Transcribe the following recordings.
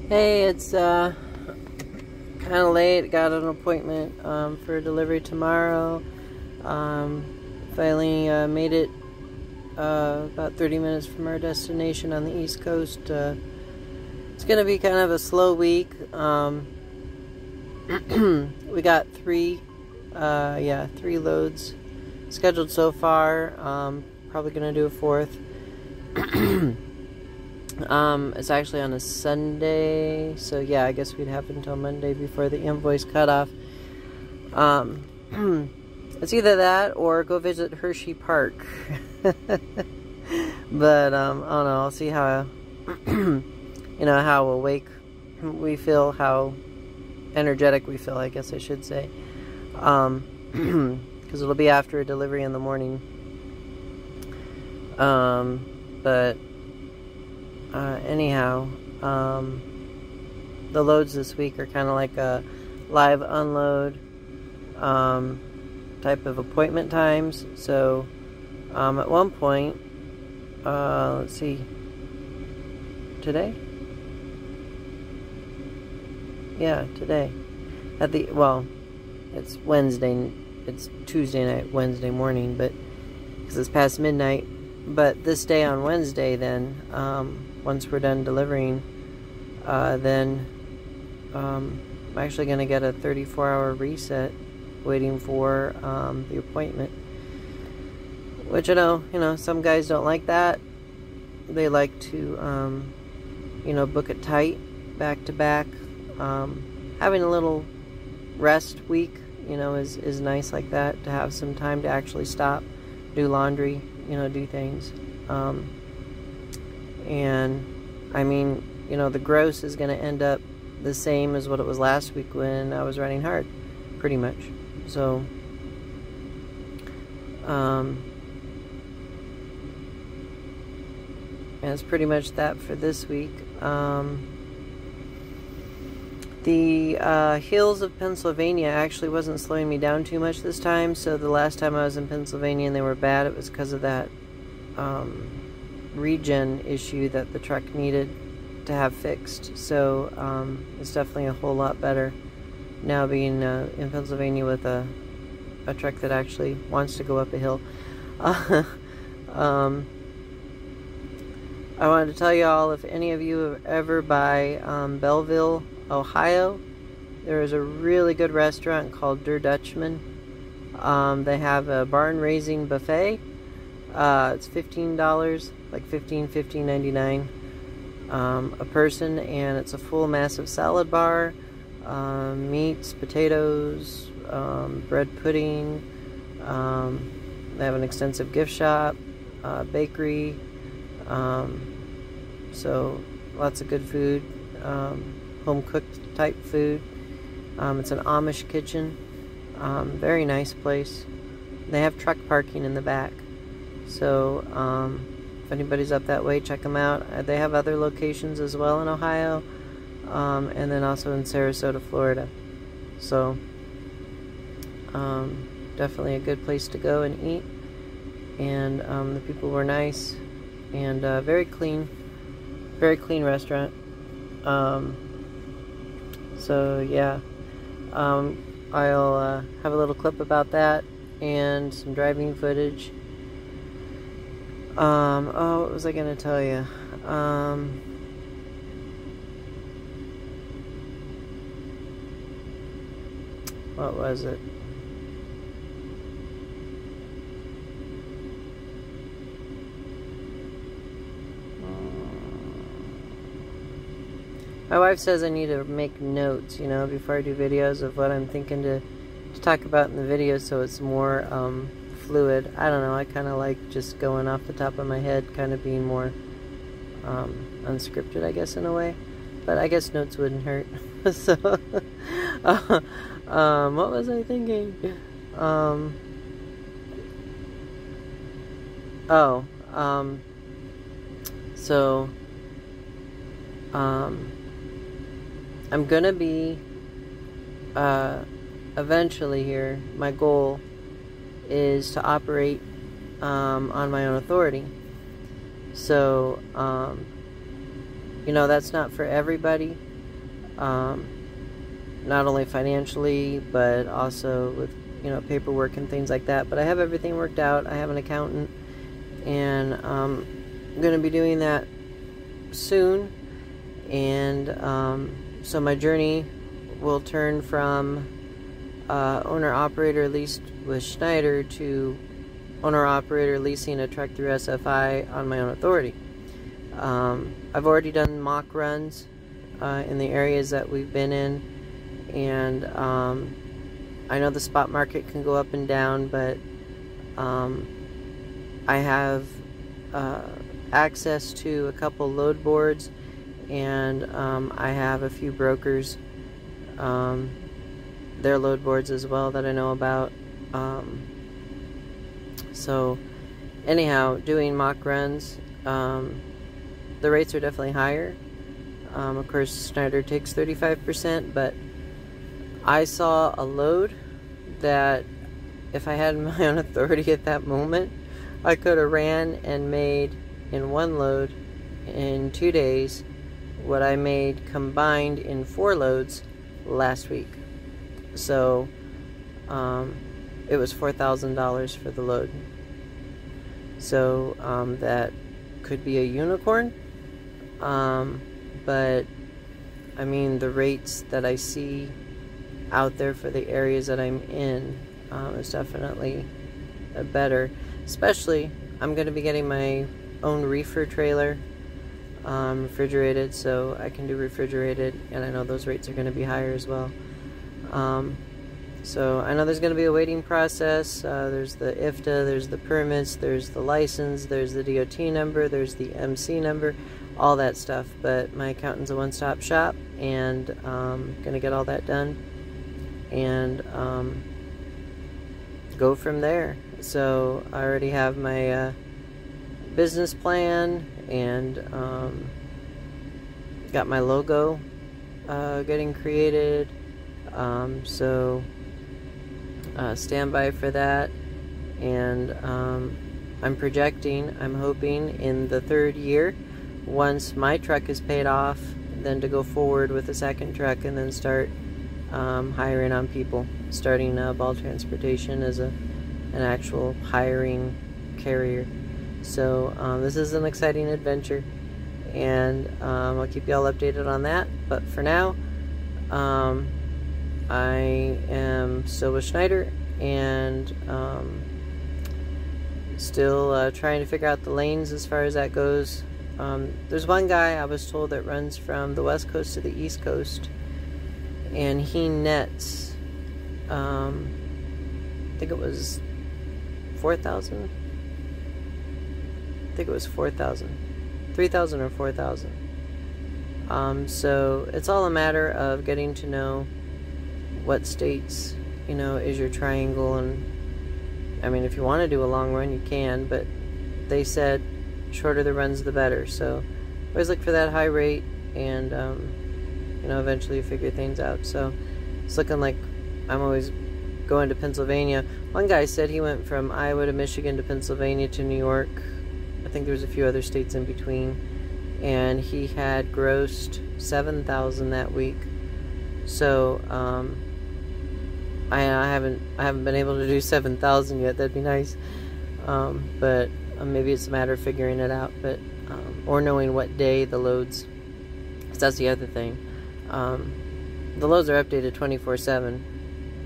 Hey, it's kind of late. Got an appointment for delivery tomorrow. Finally made it about 30 minutes from our destination on the East Coast. It's going to be kind of a slow week. We got three loads scheduled so far. Probably going to do a fourth. It's actually on a Sunday, so yeah, I guess we'd have until Monday before the invoice cutoff. It's either that or go visit Hershey Park. But I don't know. I'll see how how awake we feel, how energetic we feel, I guess I should say. Because it'll be after a delivery in the morning. Anyhow, the loads this week are kind of like a live unload type of appointment times. So at one point, let's see, today? Yeah, today. It's Wednesday, it's Tuesday night, Wednesday morning, but because it's past midnight. But this day on Wednesday, then, once we're done delivering, then I'm actually going to get a 34-hour reset waiting for the appointment. Which I know, some guys don't like that. They like to, book it tight, back to back. Having a little rest week, is nice like that, to have some time to actually stop, do laundry, do things. And I mean, the gross is going to end up the same as what it was last week when I was running hard, pretty much. So, and it's pretty much that for this week. The hills of Pennsylvania actually wasn't slowing me down too much this time. So the last time I was in Pennsylvania and they were bad, it was because of that regen issue that the truck needed to have fixed. So it's definitely a whole lot better now being in Pennsylvania with a truck that actually wants to go up a hill. I wanted to tell you all, if any of you have ever by Belleville, Ohio, there is a really good restaurant called Dutchman. They have a barn raising buffet. It's $15, like $15.99 a person, and it's a full massive salad bar, meats, potatoes, bread pudding. They have an extensive gift shop, bakery, so lots of good food, home cooked type food. It's an Amish kitchen. Very nice place. They have truck parking in the back. So, if anybody's up that way, check them out. They have other locations as well in Ohio, and then also in Sarasota, Florida. So, definitely a good place to go and eat. And the people were nice, and very clean restaurant. So yeah, I'll have a little clip about that and some driving footage. What was I going to tell you? What was it? My wife says I need to make notes, before I do videos of what I'm thinking to talk about in the video, so it's more fluid. I don't know, I kind of like just going off the top of my head, kind of being more unscripted, I guess, in a way. But I guess notes wouldn't hurt. So, what was I thinking? I'm gonna be, eventually here, my goal is to operate on my own authority. So, that's not for everybody. not only financially, but also with, you know, paperwork and things like that. But I have everything worked out. I have an accountant, and I'm going to be doing that soon. And so my journey will turn from owner-operator leased with Schneider to owner-operator leasing a truck through SFI on my own authority. I've already done mock runs in the areas that we've been in, and I know the spot market can go up and down, but I have access to a couple load boards, and I have a few brokers, their load boards as well, that I know about. So anyhow, doing mock runs, the rates are definitely higher. Of course, Schneider takes 35%, but I saw a load that if I had my own authority at that moment, I could have ran and made in one load in 2 days what I made combined in 4 loads last week. So it was $4,000 for the load. So that could be a unicorn. But I mean, the rates that I see out there for the areas that I'm in is definitely better. Especially, I'm going to be getting my own reefer trailer, refrigerated, so I can do refrigerated, and I know those rates are going to be higher as well. So I know there's going to be a waiting process. There's the IFTA, there's the permits, there's the license, there's the DOT number, there's the MC number, all that stuff. But my accountant's a one-stop shop, and going to get all that done and go from there. So I already have my business plan, and got my logo getting created. So stand by for that. And I'm projecting, I'm hoping in the 3rd year, once my truck is paid off, then to go forward with a second truck and then start hiring on people, starting Ball Transportation as an actual hiring carrier. So this is an exciting adventure, and I'll keep you all updated on that. But for now, I am still with Schneider, and still trying to figure out the lanes as far as that goes. There's one guy I was told that runs from the West Coast to the East Coast, and he nets, I think it was 4,000. I think it was 4,000, 3,000 or 4,000. So it's all a matter of getting to know what states, you know, is your triangle. And I mean, if you want to do a long run, you can, but they said shorter the runs, the better. So always look for that high rate, and you know, eventually you figure things out. So it's looking like I'm always going to Pennsylvania. One guy said he went from Iowa to Michigan to Pennsylvania to New York. I think there was a few other states in between, and he had grossed 7,000 that week. So I haven't been able to do 7,000 yet. That'd be nice, but maybe it's a matter of figuring it out, but or knowing what day the loads. Because that's the other thing. The loads are updated 24/7,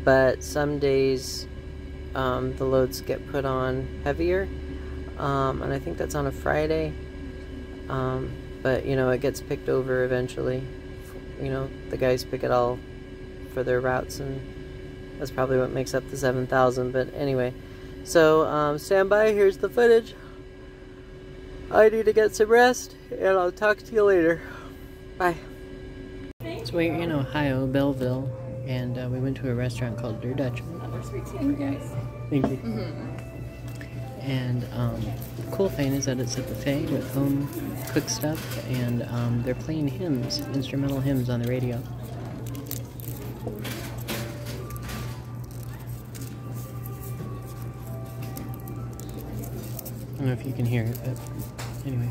but some days the loads get put on heavier, and I think that's on a Friday. But you know, it gets picked over eventually. You know, the guys pick it all for their routes, and that's probably what makes up the 7,000. But anyway, so stand by. Here's the footage. I need to get some rest, and I'll talk to you later. Bye. So we're in Ohio, Belleville, and we went to a restaurant called Dutchman. Another sweet tea for you guys. Thank you. And the cool thing is that it's a buffet with home cooked stuff, and they're playing hymns, instrumental hymns on the radio. I don't know if you can hear it, but anyway.